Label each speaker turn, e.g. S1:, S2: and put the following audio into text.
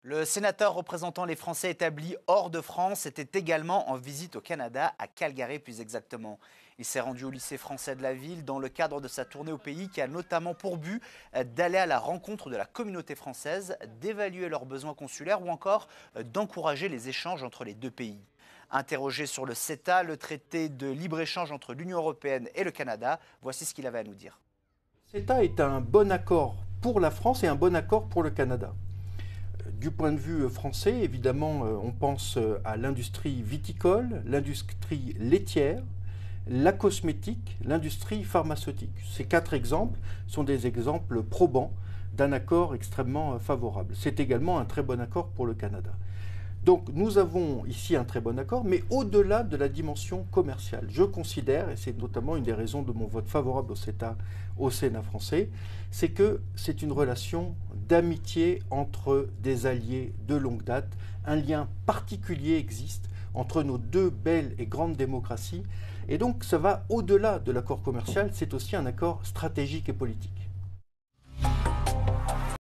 S1: Le sénateur représentant les Français établis hors de France était également en visite au Canada, à Calgary plus exactement. Il s'est rendu au lycée français de la ville dans le cadre de sa tournée au pays qui a notamment pour but d'aller à la rencontre de la communauté française, d'évaluer leurs besoins consulaires ou encore d'encourager les échanges entre les deux pays. Interrogé sur le CETA, le traité de libre-échange entre l'Union européenne et le Canada, voici ce qu'il avait à nous dire.
S2: CETA est un bon accord pour la France et un bon accord pour le Canada. Du point de vue français, évidemment, on pense à l'industrie viticole, l'industrie laitière, la cosmétique, l'industrie pharmaceutique. Ces quatre exemples sont des exemples probants d'un accord extrêmement favorable. C'est également un très bon accord pour le Canada. Donc nous avons ici un très bon accord, mais au-delà de la dimension commerciale, je considère, et c'est notamment une des raisons de mon vote favorable au CETA au Sénat français, c'est que c'est une relation d'amitié entre des alliés de longue date. Un lien particulier existe entre nos deux belles et grandes démocraties, et donc ça va au-delà de l'accord commercial, c'est aussi un accord stratégique et politique.